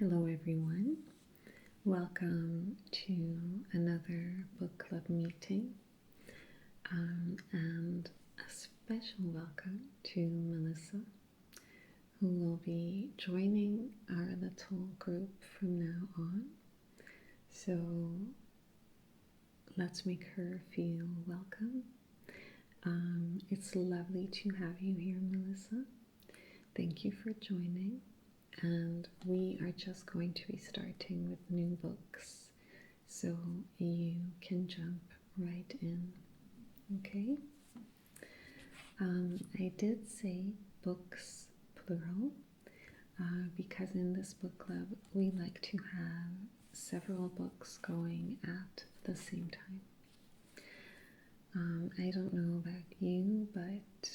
Hello everyone, welcome to another book club meeting and a special welcome to Melissa, who will be joining our little group from now on. So let's make her feel welcome. It's lovely to have you here, Melissa. Thank you for joining. And we are just going to be starting with new books, so you can jump right in, okay? I did say books plural because in this book club we like to have several books going at the same time. I don't know about you, but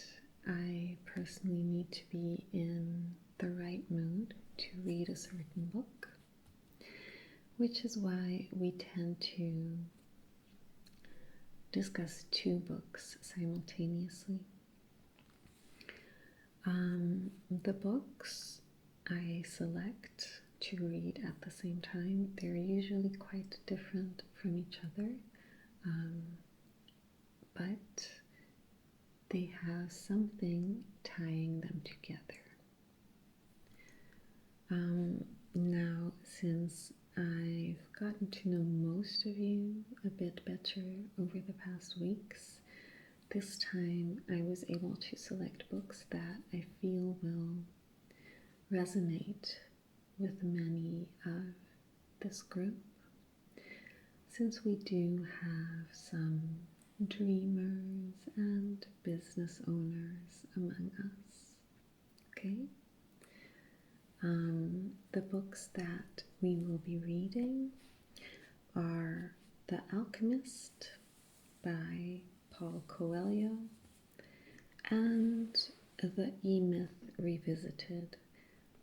I personally need to be in the right mood to read a certain book, which is why we tend to discuss two books simultaneously. The books I select to read at the same time, they're usually quite different from each other, but they have something tying them together. Now, since I've gotten to know most of you a bit better over the past weeks, this time I was able to select books that I feel will resonate with many of this group, since we do have some dreamers and business owners among us, okay? The books that we will be reading are The Alchemist by Coelho and The E-myth Revisited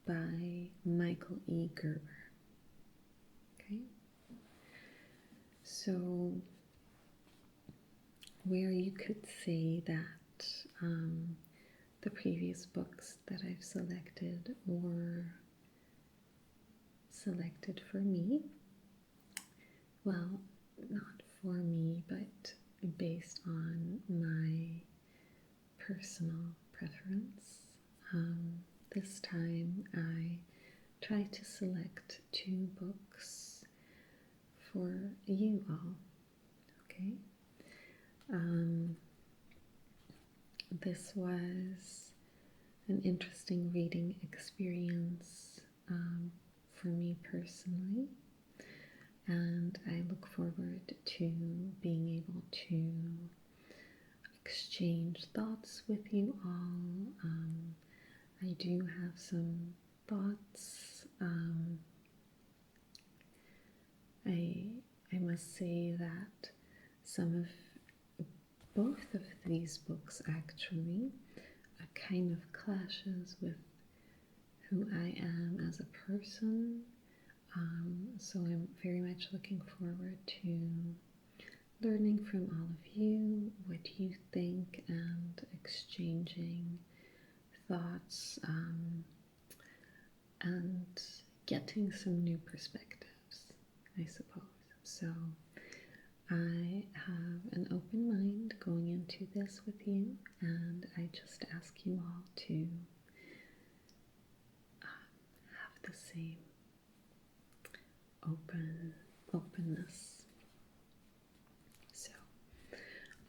by Michael E. Gerber. Okay, so where you could say that the previous books that I've selected were selected for me, well, not for me, but based on my personal preference. This time I tried to select two books for you all, okay? This was an interesting reading experience for me personally, and I look forward to being able to exchange thoughts with you all. I do have some thoughts. I must say that both of these books actually kind of clashes with who I am as a person. So I'm very much looking forward to learning from all of you what you think and exchanging thoughts and getting some new perspectives, I suppose. So I have an open mind going into this with you, and I just ask you all to have the same openness. So,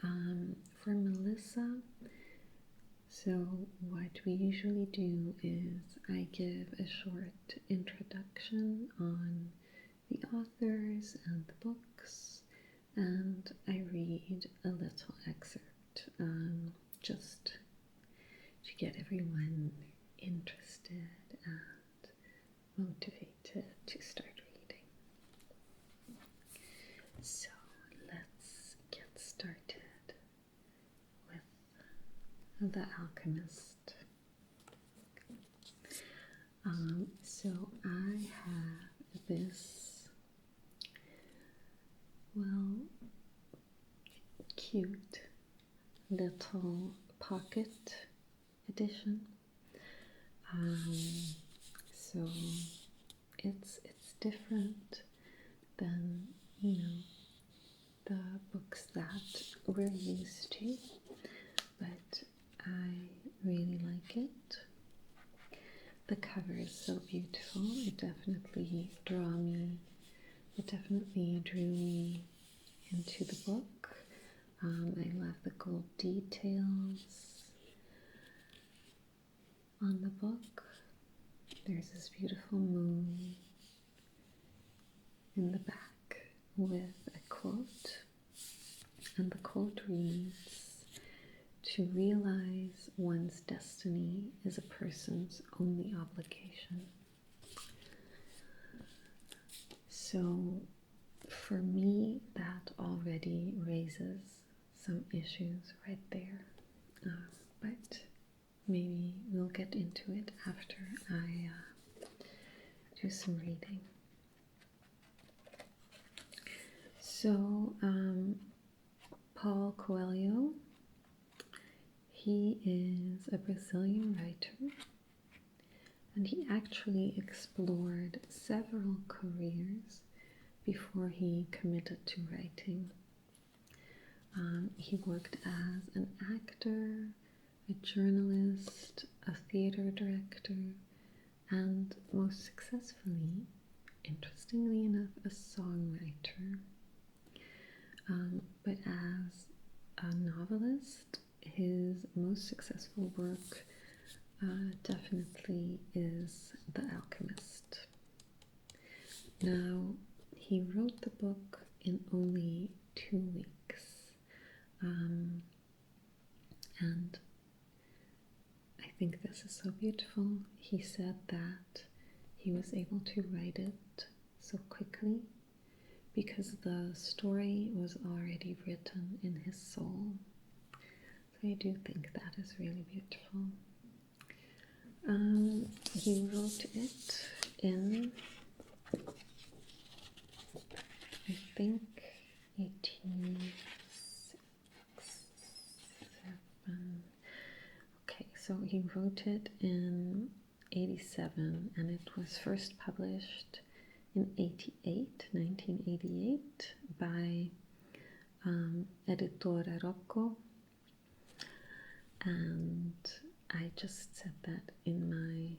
for Melissa, so what we usually do is I give a short introduction on the authors and the books, and I read a little excerpt just to get everyone interested and motivated to start reading. So let's get started with The Alchemist. So I have this, well, cute little pocket edition. So it's different than, the books that we're used to, but I really like it. The cover is so beautiful. It definitely drew me into the book. I love the gold details on the book. There's this beautiful moon in the back with a quote, and the quote reads, "To realize one's destiny is a person's only obligation." So for me, that already raises some issues right there, but maybe we'll get into it after I do some reading. So Paulo Coelho, he is a Brazilian writer, and he actually explored several careers before he committed to writing. He worked as an actor, a journalist, a theater director, and most successfully, interestingly enough, a songwriter. But as a novelist, his most successful work definitely is The Alchemist. Now, he wrote the book in only 2 weeks. And I think this is so beautiful. He said that he was able to write it so quickly because the story was already written in his soul. So I do think that is really beautiful. He wrote it in, I think, 1867. Okay, so he wrote it in 87, and it was first published in 1988, by Editora Rocco, and I just said that in my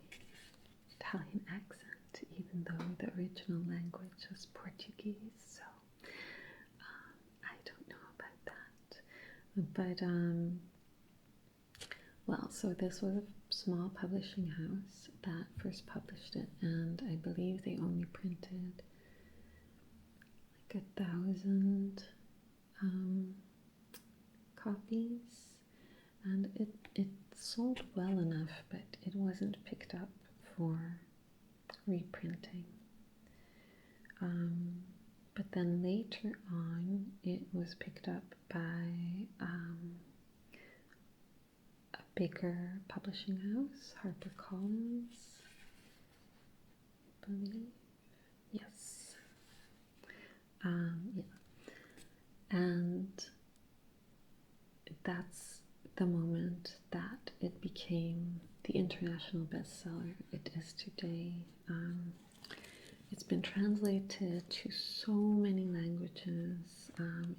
Italian accent, even though the original language was Portuguese, so I don't know about that. But, well, so this was a small publishing house that first published it, and I believe they only printed like 1,000 copies, and it sold well enough, but it wasn't picked up for reprinting. But then later on, it was picked up by a bigger publishing house, HarperCollins, I believe. Yes. Yeah. And that's the moment that it became the international bestseller it is today. It's been translated to so many languages.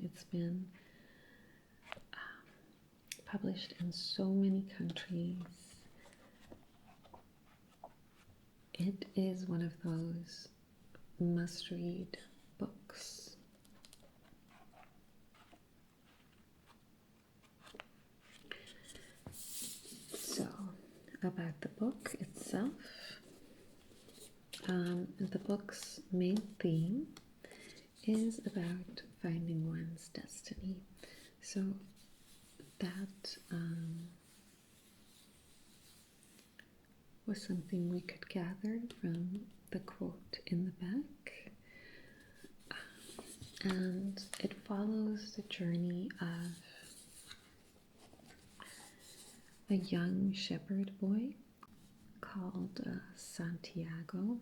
It's been published in so many countries. It is one of those must-read books. So, about the book itself. The book's main theme is about finding one's destiny. So that was something we could gather from the quote in the back. And it follows the journey of a young shepherd boy called Santiago,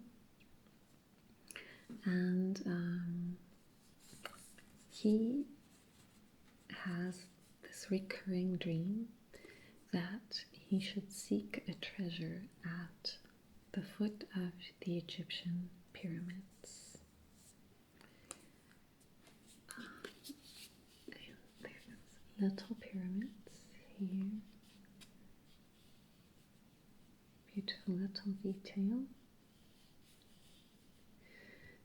and he has this recurring dream that he should seek a treasure at the foot of the Egyptian pyramids. little pyramids here. Beautiful little detail.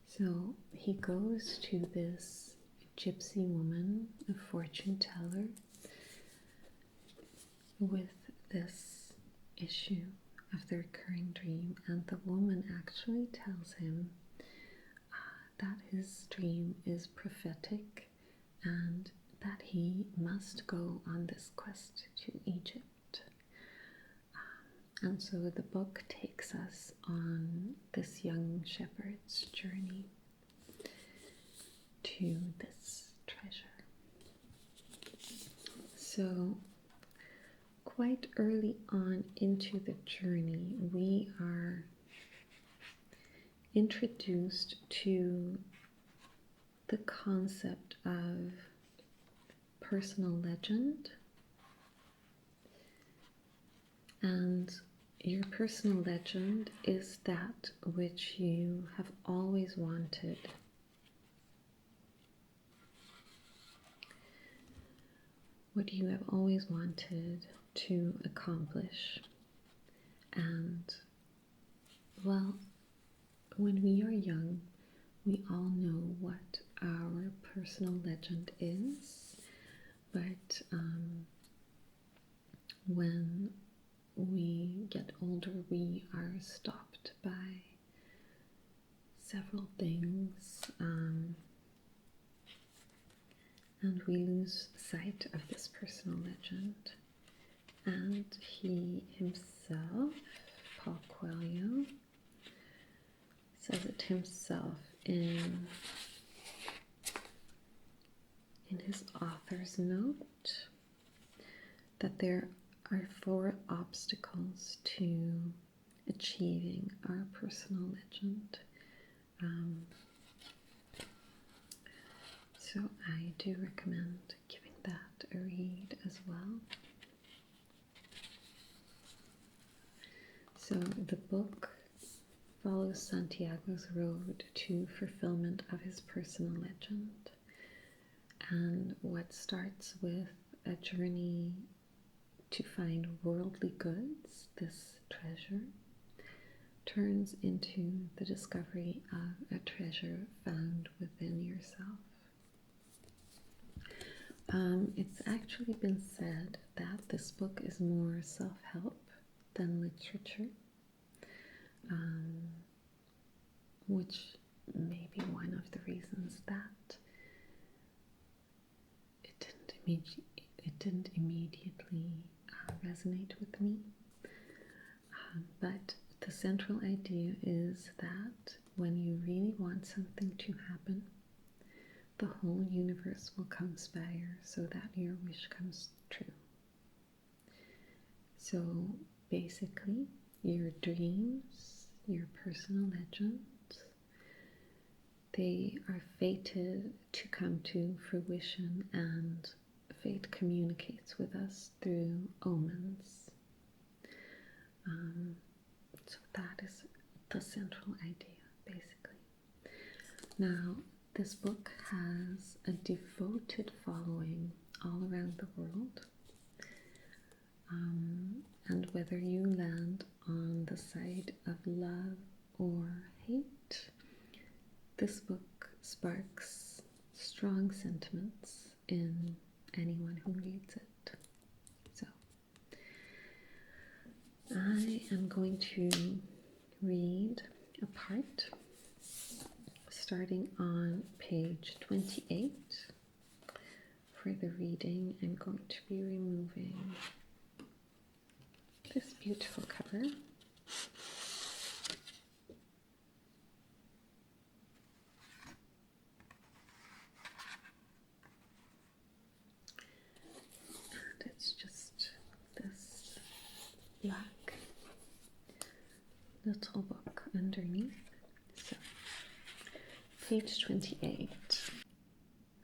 So he goes to this gypsy woman, a fortune teller, with this issue of the recurring dream, and the woman actually tells him that his dream is prophetic and that he must go on this quest to Egypt. And so the book takes us on this young shepherd's journey to this treasure. So quite early on into the journey, we are introduced to the concept of personal legend. And your personal legend is that which you have always wanted. What you have always wanted to accomplish. And, well, when we are young, we all know what our personal legend is, but when we get older, we are stopped by several things, and we lose sight of this personal legend. And he himself, Paul Coelho, says it himself in his author's note that there are 4 obstacles to achieving our personal legend. So I do recommend giving that a read as well. So the book follows Santiago's road to fulfillment of his personal legend. And what starts with a journey to find worldly goods, this treasure, turns into the discovery of a treasure found within yourself. It's actually been said that this book is more self-help than literature, which may be one of the reasons that it didn't immediately resonate with me. But the central idea is that when you really want something to happen, the whole universe will conspire so that your wish comes true. So basically, your dreams, your personal legends, they are fated to come to fruition, and fate communicates with us through omens. So that is the central idea, basically. Now, this book has a devoted following all around the world. And whether you land on the side of love or hate, this book sparks strong sentiments in anyone who reads it. So, I am going to read a part starting on page 28. For the reading, I'm going to be removing this beautiful cover. And it's just this black little book underneath. So, page 28.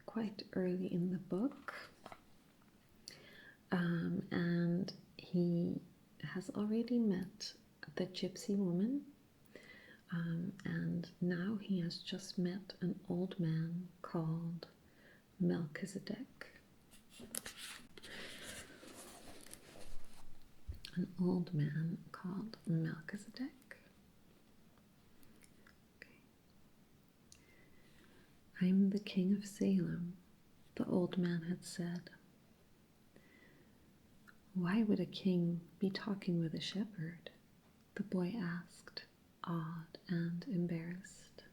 Quite early in the book. And he has already met the gypsy woman, and now he has just met an old man called Melchizedek. an old man called Melchizedek. Okay. I'm the king of Salem, the old man had said. Why would a king be talking with a shepherd? The boy asked, awed and embarrassed.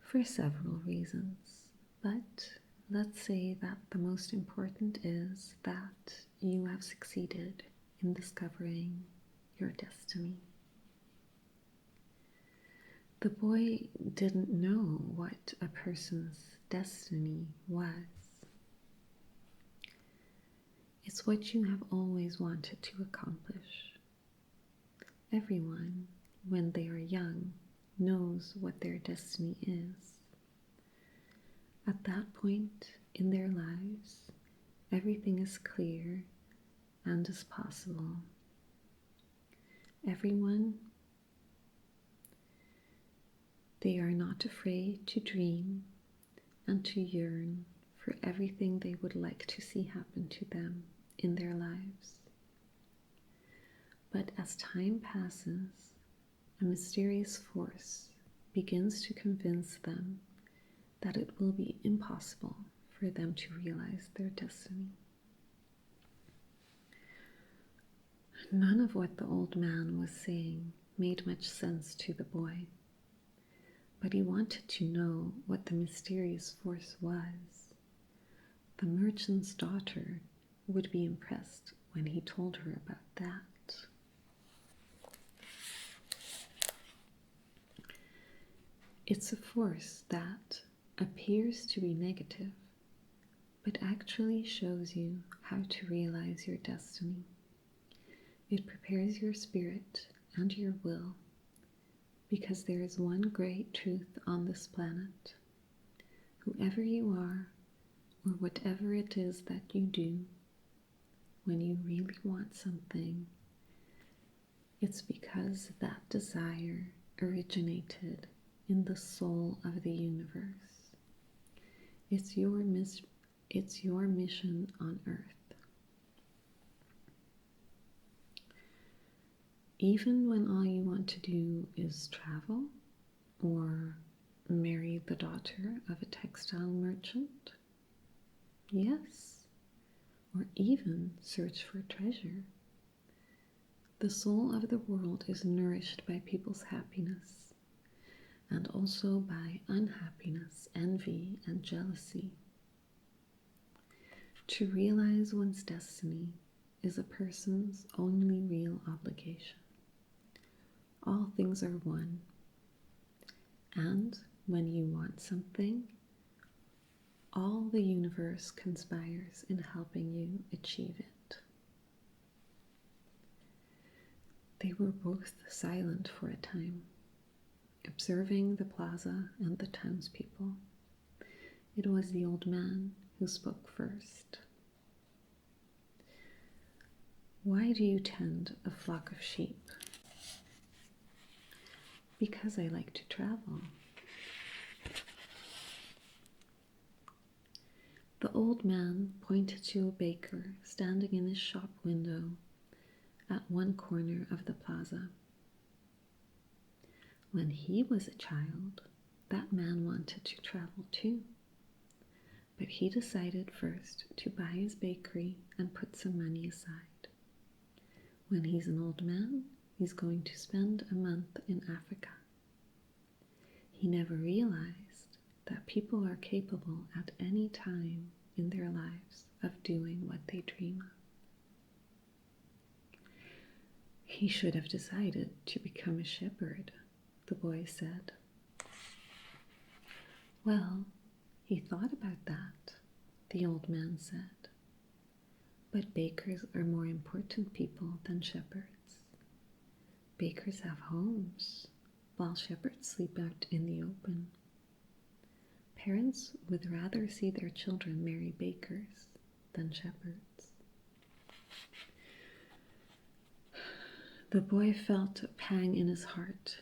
For several reasons, but let's say that the most important is that you have succeeded in discovering your destiny. The boy didn't know what a person's destiny was. It's what you have always wanted to accomplish. Everyone, when they are young, knows what their destiny is. At that point in their lives, everything is clear and is possible. Everyone, they are not afraid to dream and to yearn for everything they would like to see happen to them in their lives. But as time passes, a mysterious force begins to convince them that it will be impossible for them to realize their destiny. None of what the old man was saying made much sense to the boy, but he wanted to know what the mysterious force was. The merchant's daughter would be impressed when he told her about that. It's a force that appears to be negative, but actually shows you how to realize your destiny. It prepares your spirit and your will, because there is one great truth on this planet. Whoever you are, or whatever it is that you do, when you really want something, it's because that desire originated in the soul of the universe. It's your mission on earth. Even when all you want to do is travel or marry the daughter of a textile merchant, yes, or even search for treasure. The soul of the world is nourished by people's happiness, and also by unhappiness, envy, and jealousy. To realize one's destiny is a person's only real obligation. All things are one, and when you want something, all the universe conspires in helping you achieve it. They were both silent for a time, observing the plaza and the townspeople. It was the old man who spoke first. Why do you tend a flock of sheep? Because I like to travel. The old man pointed to a baker standing in his shop window at one corner of the plaza. When he was a child, that man wanted to travel too, but he decided first to buy his bakery and put some money aside. When he's an old man, he's going to spend a month in Africa. He never realized that people are capable at any time in their lives of doing what they dream of. He should have decided to become a shepherd, the boy said. Well, he thought about that, the old man said. But bakers are more important people than shepherds. Bakers have homes, while shepherds sleep out in the open. Parents would rather see their children marry bakers than shepherds. The boy felt a pang in his heart,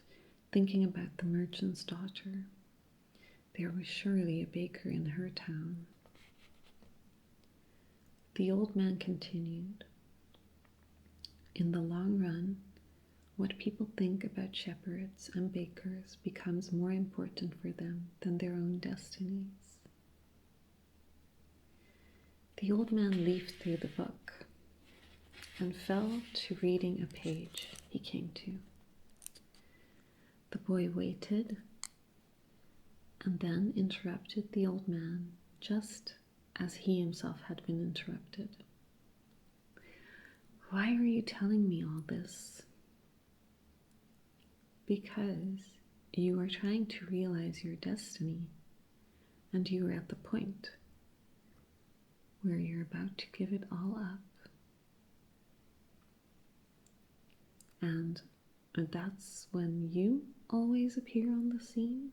thinking about the merchant's daughter. There was surely a baker in her town. The old man continued, In the long run, what people think about shepherds and bakers becomes more important for them than their own destinies. The old man leafed through the book and fell to reading a page he came to. The boy waited and then interrupted the old man just as he himself had been interrupted. "Why are you telling me all this?" "Because you are trying to realize your destiny, and you are at the point where you're about to give it all up. And that's when you always appear on the scene.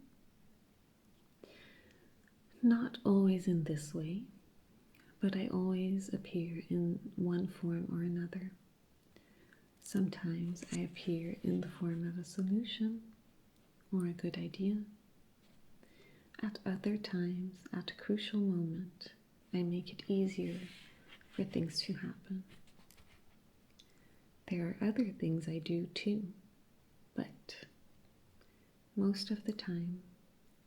Not always in this way, but I always appear in one form or another. Sometimes I appear in the form of a solution or a good idea. At other times, at a crucial moment, I make it easier for things to happen. There are other things I do too, but most of the time,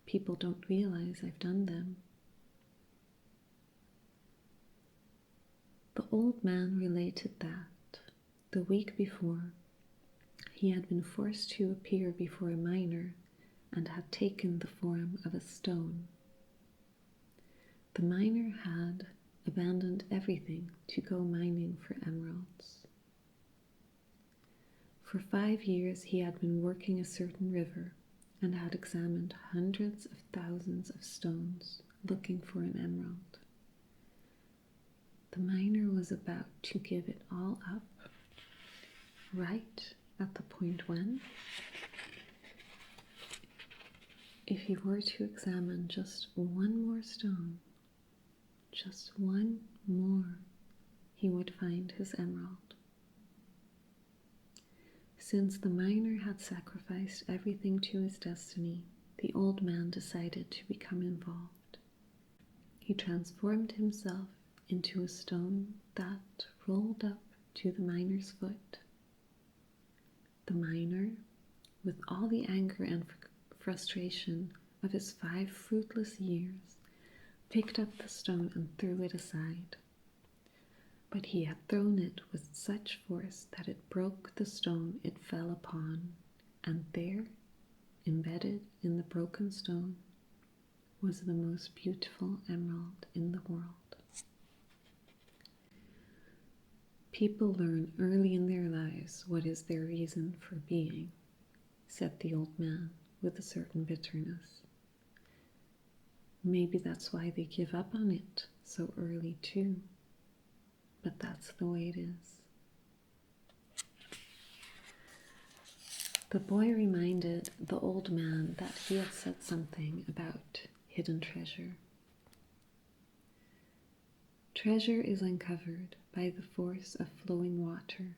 people don't realize I've done them. The old man related that the week before, he had been forced to appear before a miner and had taken the form of a stone. The miner had abandoned everything to go mining for emeralds. For 5 years he had been working a certain river and had examined hundreds of thousands of stones looking for an emerald. The miner was about to give it all up, right at the point when, if he were to examine just one more stone, just one more, he would find his emerald. Since the miner had sacrificed everything to his destiny, the old man decided to become involved. He transformed himself into a stone that rolled up to the miner's foot. The miner, with all the anger and frustration of his 5 fruitless years, picked up the stone and threw it aside. But he had thrown it with such force that it broke the stone it fell upon, and there, embedded in the broken stone, was the most beautiful emerald in the world. People learn early in their lives what is their reason for being, said the old man with a certain bitterness. Maybe that's why they give up on it so early too. But that's the way it is. The boy reminded the old man that he had said something about hidden treasure. Treasure is uncovered by the force of flowing water,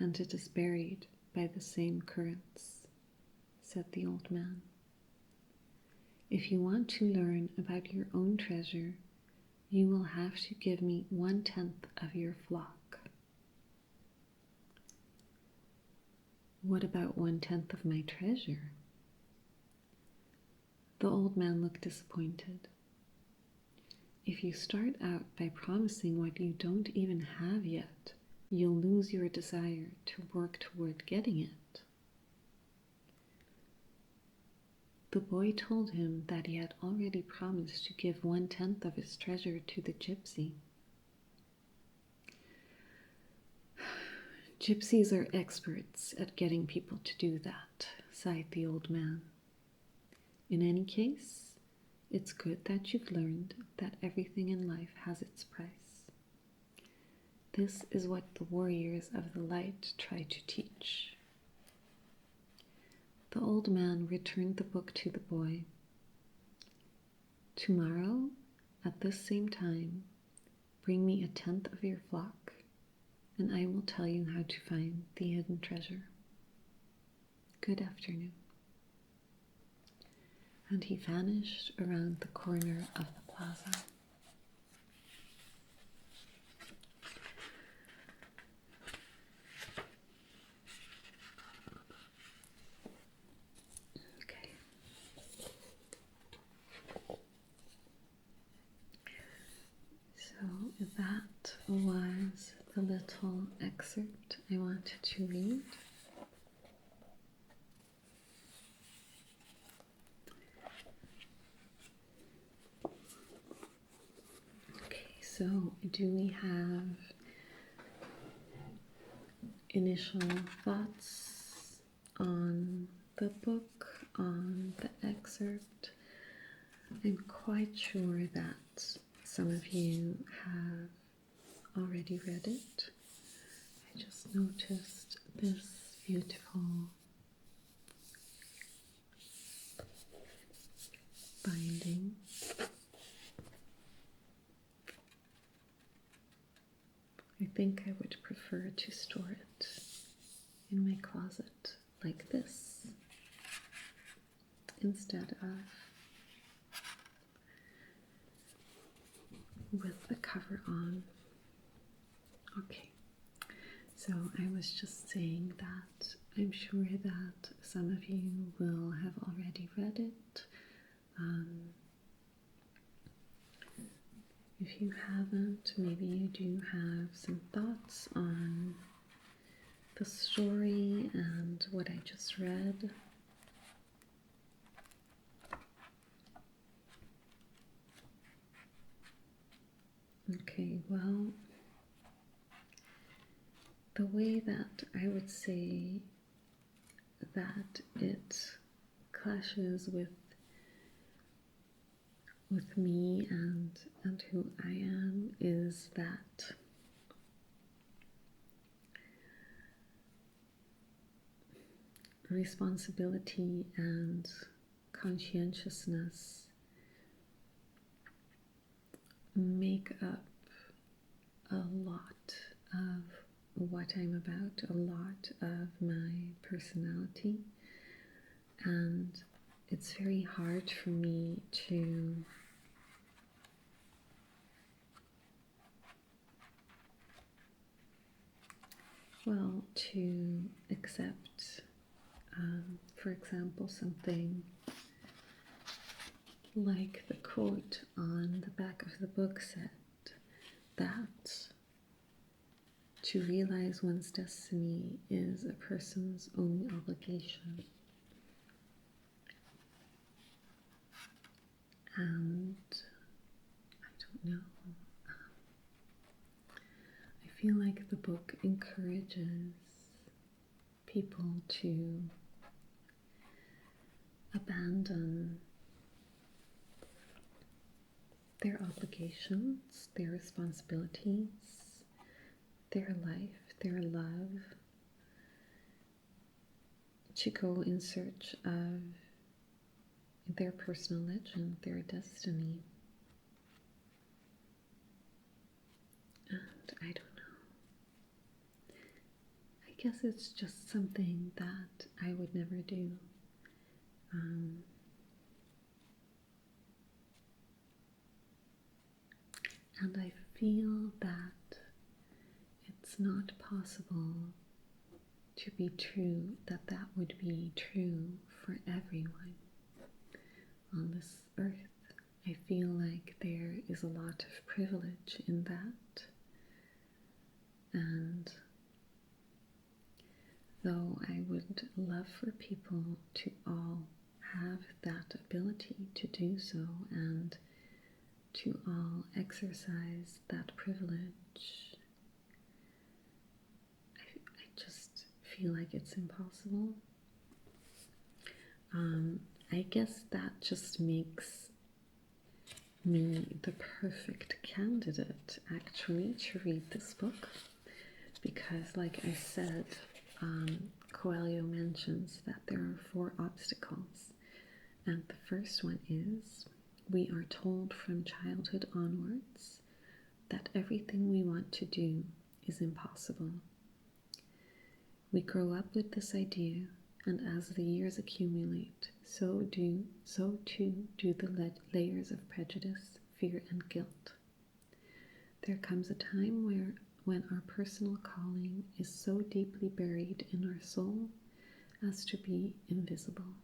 and it is buried by the same currents, said the old man. If you want to learn about your own treasure, you will have to give me 1/10 of your flock. What about 1/10 of my treasure? The old man looked disappointed. If you start out by promising what you don't even have yet, you'll lose your desire to work toward getting it. The boy told him that he had already promised to give 1/10 of his treasure to the gypsy. Gypsies are experts at getting people to do that, sighed the old man. In any case, it's good that you've learned that everything in life has its price. This is what the warriors of the light try to teach. The old man returned the book to the boy. Tomorrow, at this same time, bring me 1/10 of your flock, and I will tell you how to find the hidden treasure. Good afternoon. And he vanished around the corner of the plaza. that was the little excerpt I wanted to read. Okay, so do we have initial thoughts on the book, on the excerpt? I'm quite sure that some of you have already read it. I just noticed this beautiful binding. I think I would prefer to store it in my closet like this instead of with the cover on. Okay, so I was just saying that I'm sure that some of you will have already read it. If you haven't, maybe you do have some thoughts on the story and what I just read. Okay, well, the way that I would say that it clashes with me and who I am is that responsibility and conscientiousness make up a lot of what I'm about, a lot of my personality, and it's very hard for me to accept, for example, something like the quote on the back of the book said that to realize one's destiny is a person's only obligation. And I don't know. I feel like the book encourages people to abandon their obligations, their responsibilities, their life, their love, to go in search of their personal legend, their destiny. And I don't know. I guess it's just something that I would never do. And I feel that it's not possible to be true, that would be true for everyone on this earth. I feel like there is a lot of privilege in that. And though I would love for people to all have that ability to do so and to all exercise that privilege, I just feel like it's impossible. I guess that just makes me the perfect candidate actually to read this book, because like I said, Coelho mentions that there are 4 obstacles, and the first one is we are told from childhood onwards that everything we want to do is impossible. We grow up with this idea, and as the years accumulate, so too do the layers of prejudice, fear, and guilt. There comes a time when our personal calling is so deeply buried in our soul as to be invisible,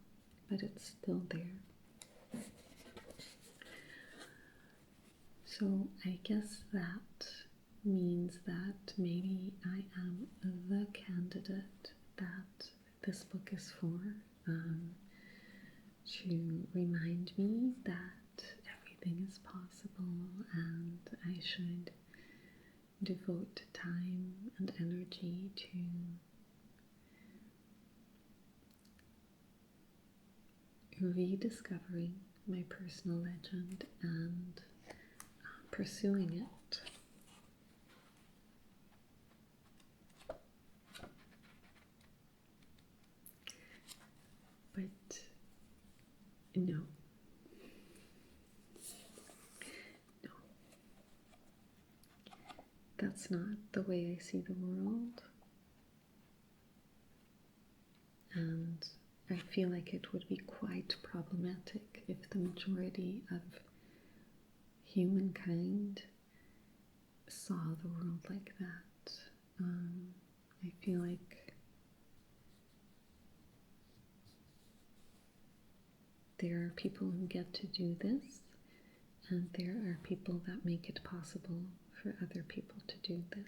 but it's still there. So I guess that means that maybe I am the candidate that this book is for, to remind me that everything is possible and I should devote time and energy to rediscovering my personal legend and pursuing it. But no. No. That's not the way I see the world. And I feel like it would be quite problematic if the majority of humankind saw the world like that. I feel like there are people who get to do this, and there are people that make it possible for other people to do this.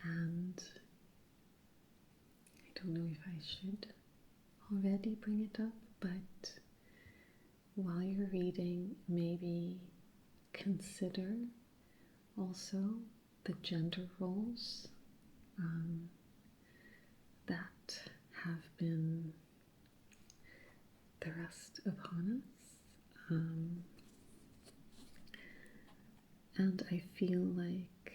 And I don't know if I should already bring it up, but while you're reading, maybe consider also the gender roles that have been thrust upon us. And I feel like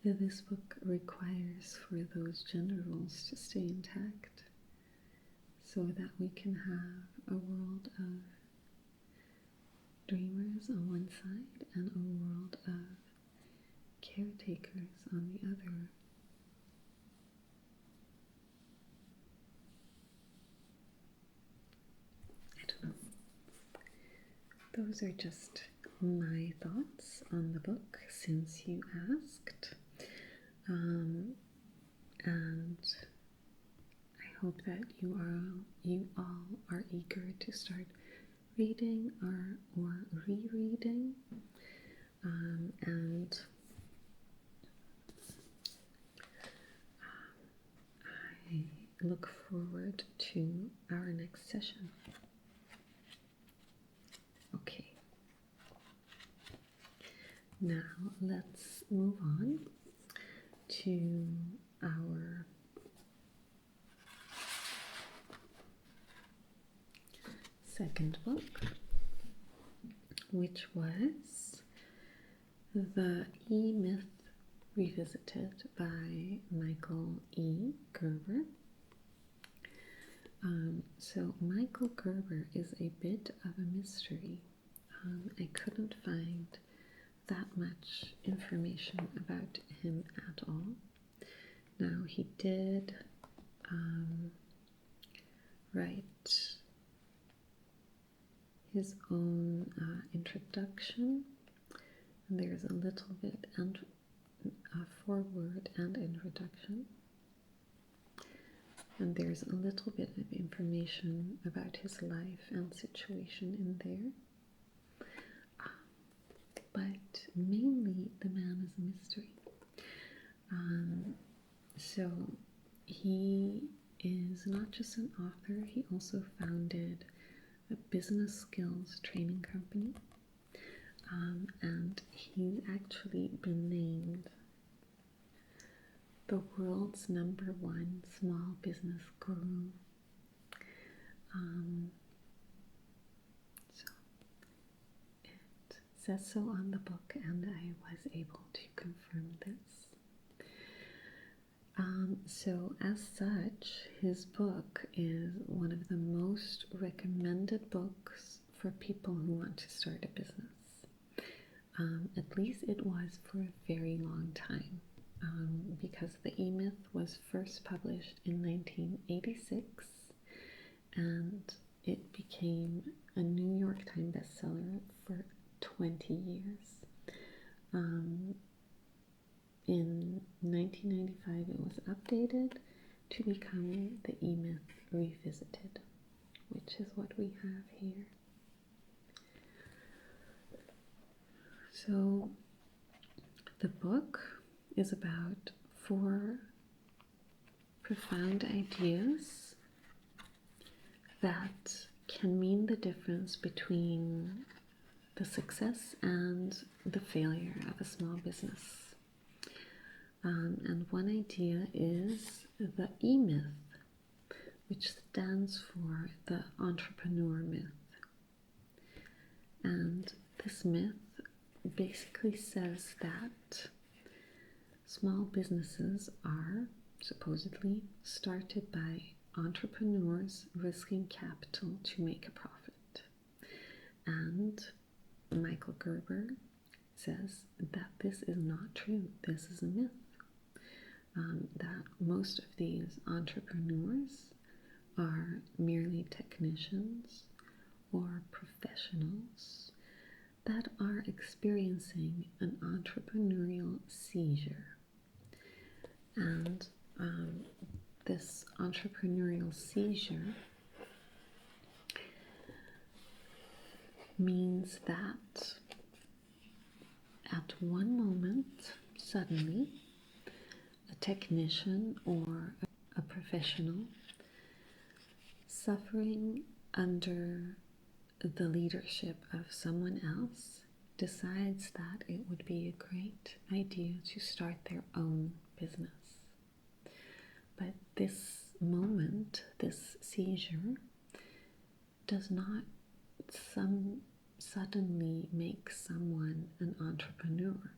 this book requires for those gender roles to stay intact so that we can have a world of dreamers on one side and a world of caretakers on the other. I don't know. Those are just my thoughts on the book since you asked. And I hope that you all are eager to start reading or rereading. And I look forward to our next session. Okay. Now let's move on to our second book, which was The E-myth Revisited by Michael E. Gerber. So Michael Gerber is a bit of a mystery. I couldn't find that much information about him at all. Now, he did write his own introduction, and there's a little bit and foreword and introduction, and there's a little bit of information about his life and situation in there. But mainly the man is a mystery. So he is not just an author, he also founded a business skills training company. And he's actually been named the world's #1 small business guru. So it says so on the book, and I was able to confirm this. So as such, his book is one of the most recommended books for people who want to start a business. At least it was for a very long time, because The E-myth was first published in 1986, and it became a New York Times bestseller for 20 years. In 1995, it was updated to become The E-myth Revisited, which which is what we have here. So the book is about 4 profound ideas that can mean the difference between the success and the failure of a small business. And one idea is the E-myth, which stands for the entrepreneur myth. And this myth basically says that small businesses are supposedly started by entrepreneurs risking capital to make a profit. And Michael Gerber says that this is not true. This is a myth. That most of these entrepreneurs are merely technicians or professionals that are experiencing an entrepreneurial seizure. And this entrepreneurial seizure means that at one moment, suddenly, a technician or a professional suffering under the leadership of someone else decides that it would be a great idea to start their own business. But this moment, this seizure, does not suddenly make someone an entrepreneur.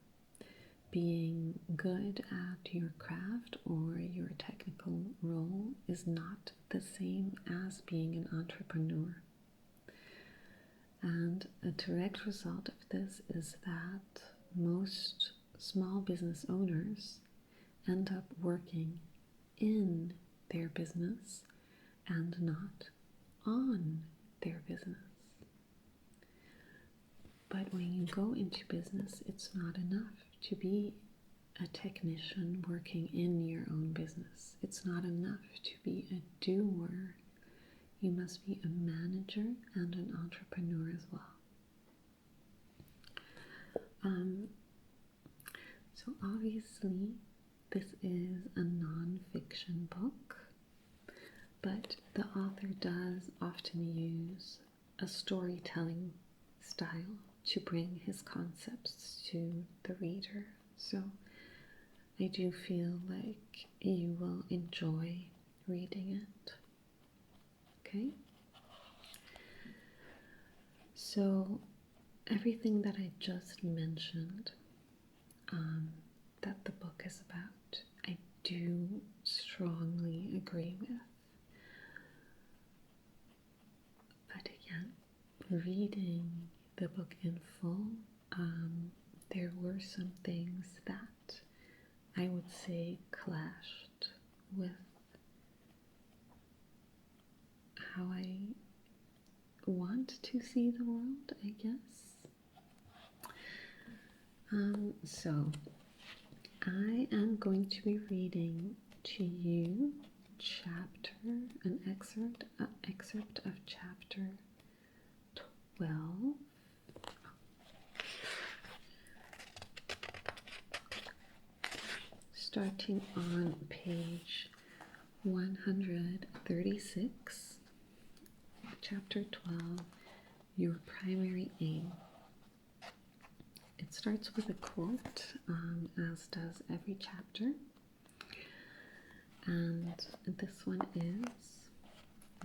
Being good at your craft or your technical role is not the same as being an entrepreneur. And a direct result of this is that most small business owners end up working in their business and not on their business. But when you go into business, it's not enough to be a technician working in your own business. It's not enough to be a doer. You must be a manager and an entrepreneur as well. So obviously, this is a non-fiction book, but the author does often use a storytelling style to bring his concepts to the reader. So I do feel like you will enjoy reading it. Okay? So everything that I just mentioned, that the book is about, I do strongly agree with. But again, reading the book in full, there were some things that I would say clashed with how I want to see the world, I guess. So I am going to be reading to you an excerpt of chapter 12. Starting on page 136, chapter 12, Your Primary Aim. It starts with a quote, as does every chapter, and this one is,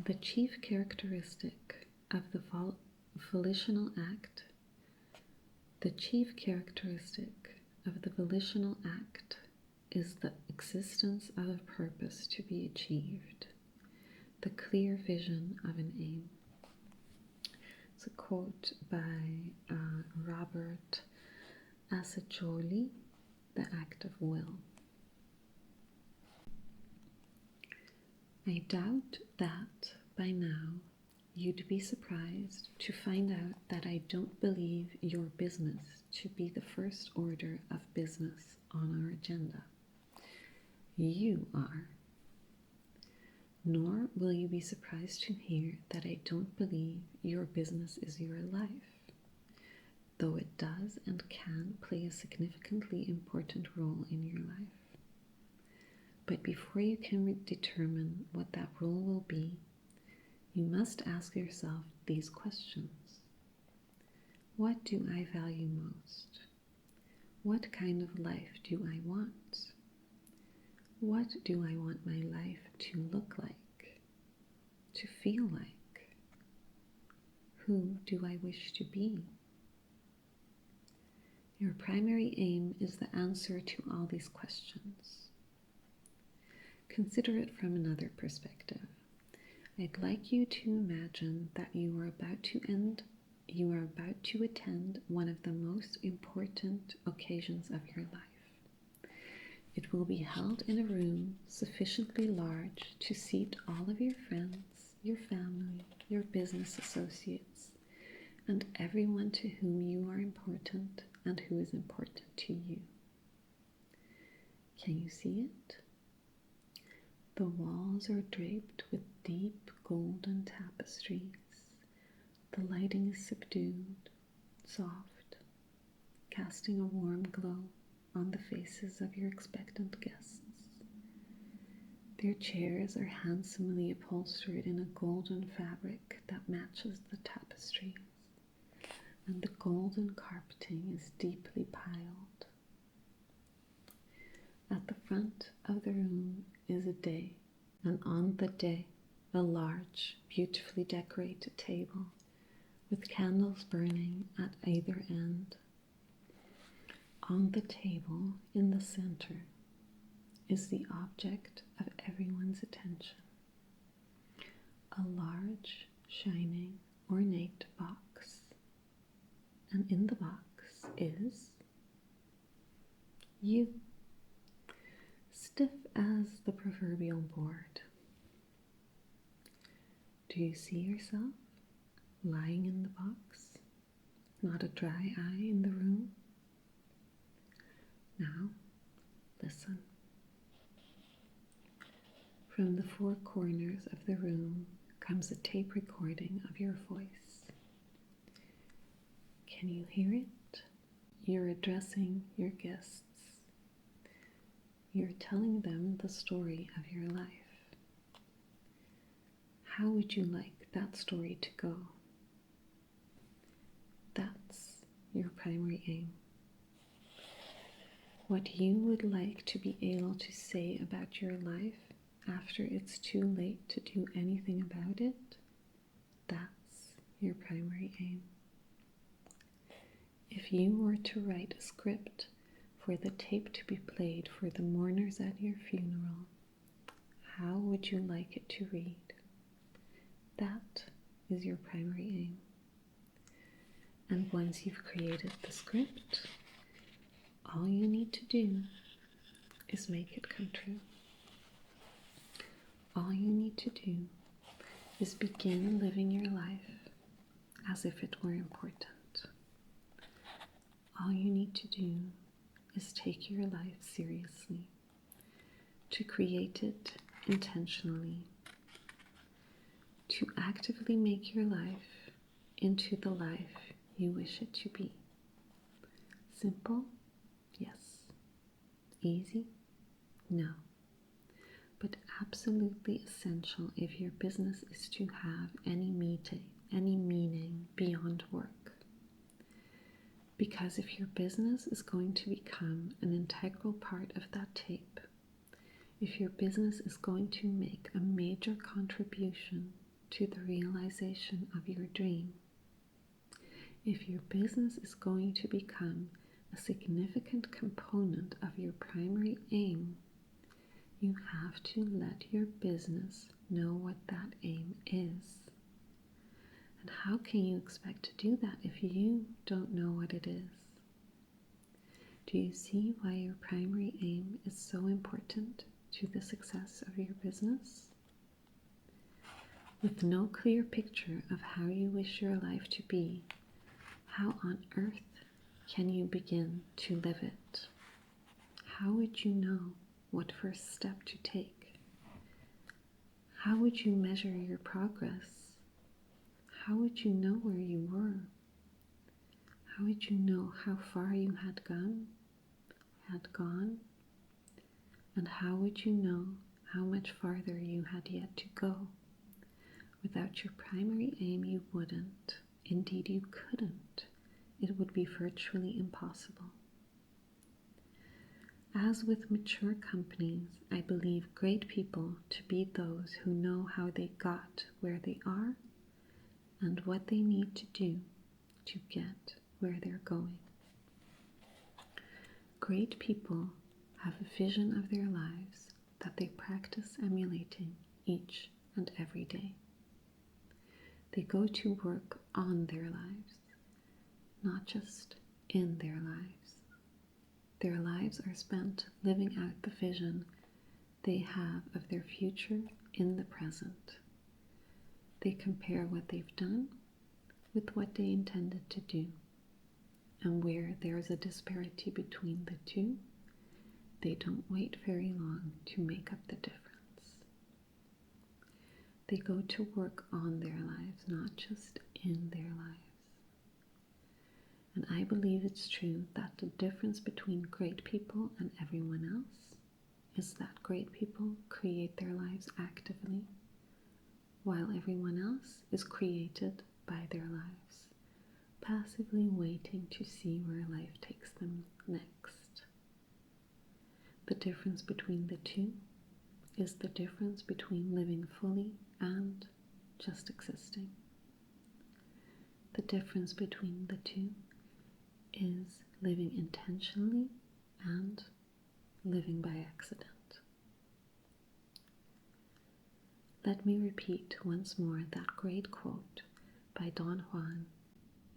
the chief characteristic of the volitional act, is the existence of a purpose to be achieved, the clear vision of an aim. It's a quote by Robert Assagioli, The Act of Will. I doubt that by now you'd be surprised to find out that I don't believe your business to be the first order of business on our agenda. You are. Nor will you be surprised to hear that I don't believe your business is your life, though it does and can play a significantly important role in your life. But before you can determine what that role will be, you must ask yourself these questions. What do I value most? What kind of life do I want? What do I want my life to look like, to feel like? Who do I wish to be? Your primary aim is the answer to all these questions. Consider it from another perspective. I'd like you to imagine that you are about to attend one of the most important occasions of your life. It will be held in a room sufficiently large to seat all of your friends, your family, your business associates, and everyone to whom you are important and who is important to you. Can you see it? The walls are draped with deep golden tapestries. The lighting is subdued, soft, casting a warm glow on the faces of your expectant guests. Their chairs are handsomely upholstered in a golden fabric that matches the tapestries, and the golden carpeting is deeply piled. At the front of the room is a day, and on the day, a large, beautifully decorated table with candles burning at either end. On the table in the center is the object of everyone's attention, a large, shining, ornate box, and in the box is you, stiff as the proverbial board. Do you see yourself lying in the box, not a dry eye in the room? Now, listen. From the four corners of the room comes a tape recording of your voice. Can you hear it? You're addressing your guests. You're telling them the story of your life. How would you like that story to go? That's your primary aim. What you would like to be able to say about your life after it's too late to do anything about it, that's your primary aim. If you were to write a script for the tape to be played for the mourners at your funeral, how would you like it to read? That is your primary aim. And once you've created the script, all you need to do is make it come true. All you need to do is begin living your life as if it were important. All you need to do is take your life seriously, to create it intentionally, to actively make your life into the life you wish it to be. Simple? Yes. Easy? No. But absolutely essential if your business is to have any meaning beyond work. Because if your business is going to become an integral part of that tape, if your business is going to make a major contribution to the realization of your dream, if your business is going to become a significant component of your primary aim, you have to let your business know what that aim is. And how can you expect to do that if you don't know what it is? Do you see why your primary aim is so important to the success of your business? With no clear picture of how you wish your life to be, how on earth can you begin to live it? How would you know what first step to take? How would you measure your progress? How would you know where you were? How would you know how far you had gone? And how would you know how much farther you had yet to go? Without your primary aim, you wouldn't. Indeed, you couldn't. It would be virtually impossible. As with mature companies, I believe great people to be those who know how they got where they are and what they need to do to get where they're going. Great people have a vision of their lives that they practice emulating each and every day. They go to work on their lives, not just in their lives. Their lives are spent living out the vision they have of their future in the present. They compare what they've done with what they intended to do. And where there is a disparity between the two, they don't wait very long to make up the difference. They go to work on their lives, not just in their lives. And I believe it's true that the difference between great people and everyone else is that great people create their lives actively, while everyone else is created by their lives, passively waiting to see where life takes them next. The difference between the two is the difference between living fully and just existing. The difference between the two is living intentionally and living by accident. Let me repeat once more that great quote by Don Juan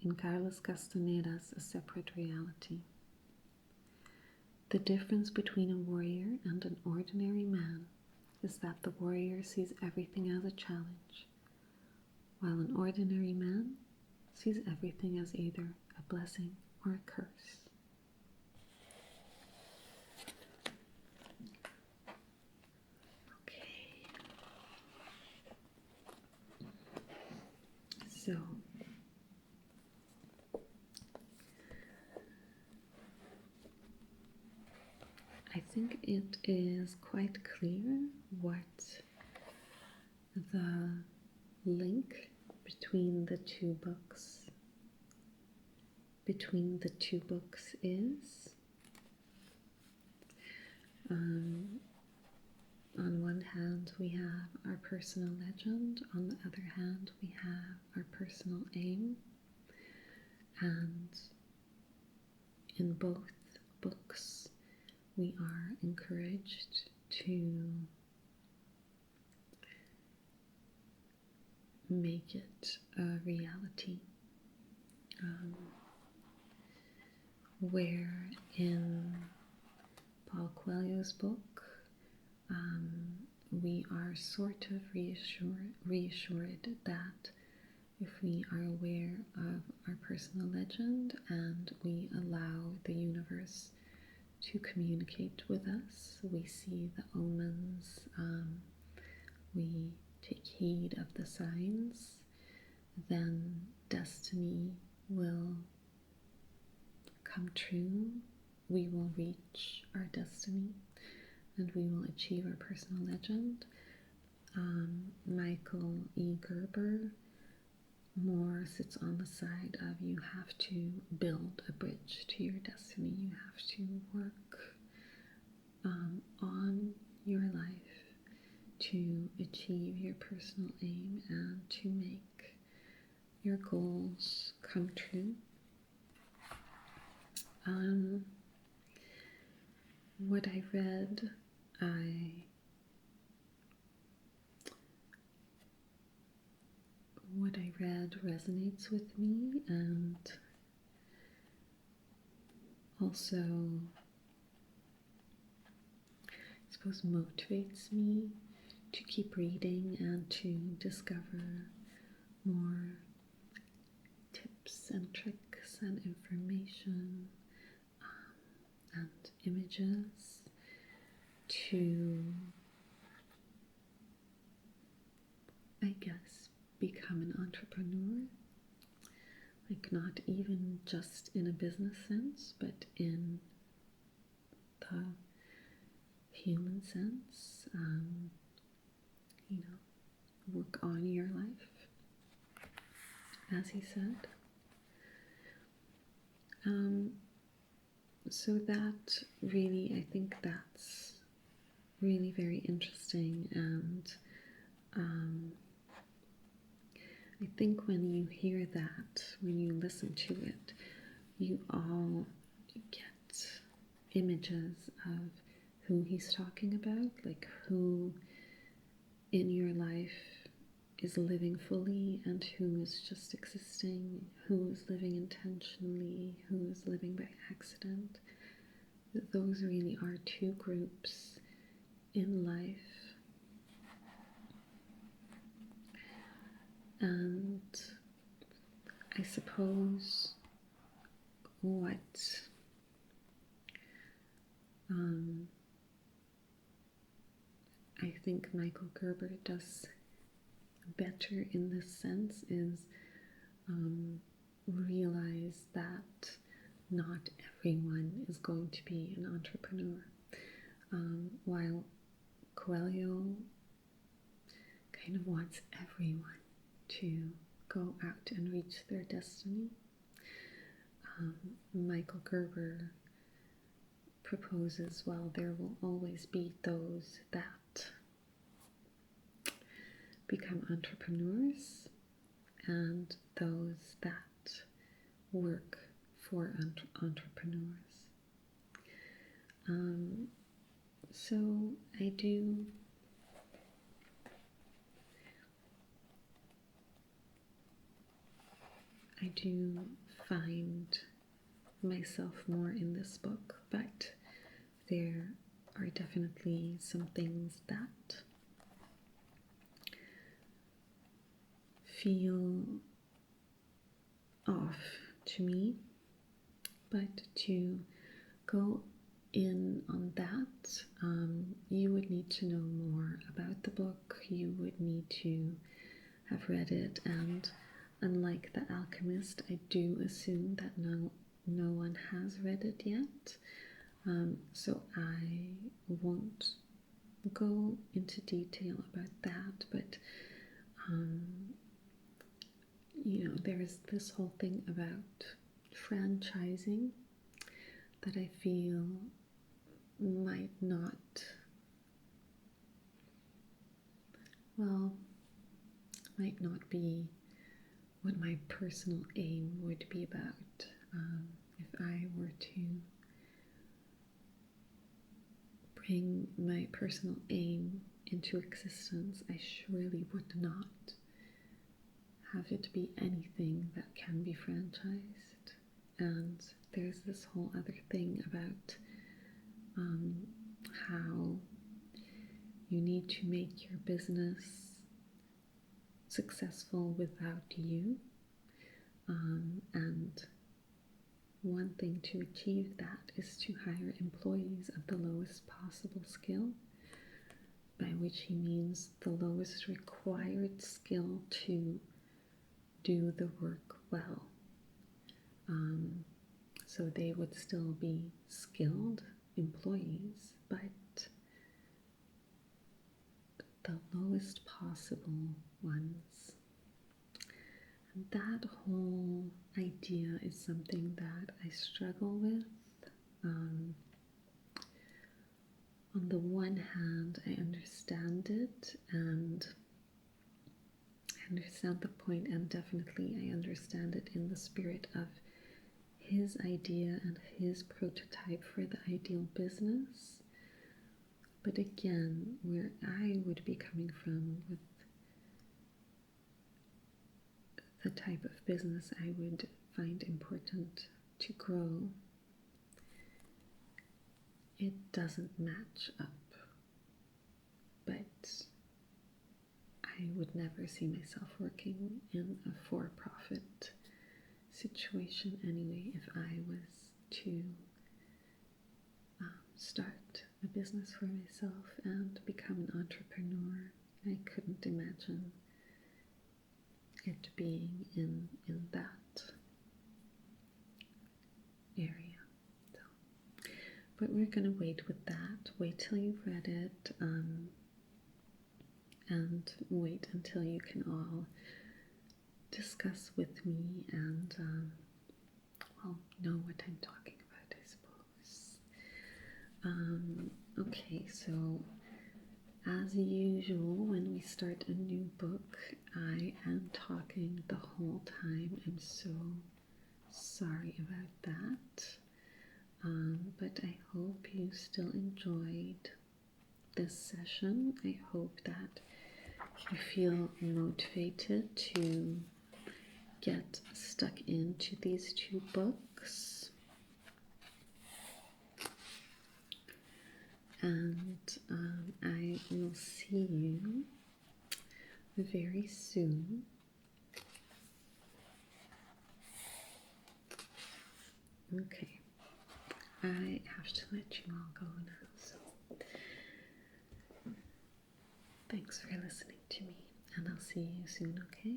in Carlos Castaneda's A Separate Reality. The difference between a warrior and an ordinary man is that the warrior sees everything as a challenge, while an ordinary man sees everything as either a blessing or a curse. Okay. So, I think it is quite clear what the link between the two books is. On one hand, we have our personal legend. On the other hand, we have our personal aim. And in both books, we are encouraged to make it a reality. Where in Paul Coelho's book, we are sort of reassured that if we are aware of our personal legend and we allow the universe to communicate with us, we see the omens, we take heed of the signs, then destiny will come true. We will reach our destiny and we will achieve our personal legend. Michael E. Gerber more sits on the side of you have to build a bridge to your destiny. You have to work on your life to achieve your personal aim and to make your goals come true. What I read, resonates with me and also, I suppose, motivates me to keep reading and to discover more tips and tricks and information and images to become an entrepreneur. Like, not even just in a business sense, but in the human sense. Work on your life, as he said. So that really, I think that's really very interesting, and I think when you hear that, when you listen to it, you all get images of who he's talking about, like who in your life is living fully and who is just existing, who is living intentionally, who is living by accident. Those really are two groups in life. And I suppose what I think Michael Gerber does better in this sense is realize that not everyone is going to be an entrepreneur. While Coelho kind of wants everyone to go out and reach their destiny, Michael Gerber proposes, well, there will always be those that become entrepreneurs and those that work for entrepreneurs. So I do find myself more in this book, but there are definitely some things that feel off to me. But to go in on that, you would need to know more about the book. You would need to have read it, and unlike The Alchemist, I do assume that no one has read it yet. So I won't go into detail about that, but there is this whole thing about franchising that I feel might not be what my personal aim would be about. If I were to bring my personal aim into existence, I surely would not have it be anything that can be franchised. And there's this whole other thing about how you need to make your business successful without you. And one thing to achieve that is to hire employees of the lowest possible skill, by which he means the lowest required skill to do the work well. So they would still be skilled employees, but the lowest possible ones. And that whole idea is something that I struggle with. On the one hand, I understand it, and I understand the point, and definitely I understand it in the spirit of his idea and his prototype for the ideal business. But again, where I would be coming from with the type of business I would find important to grow, it doesn't match up. But I would never see myself working in a for-profit situation anyway. If I was to start a business for myself and become an entrepreneur, I couldn't imagine it being in that area. So, but we're going to wait with that. Wait till you've read it, and wait until you can all discuss with me and, well, know what I'm talking about, I suppose. Okay, so as usual, when we start a new book, I am talking the whole time. I'm so sorry about that. But I hope you still enjoyed this session. I hope that you feel motivated to get stuck into these two books. And I will see you very soon. Okay, I have to let you all go now, so thanks for listening to me, and I'll see you soon, okay?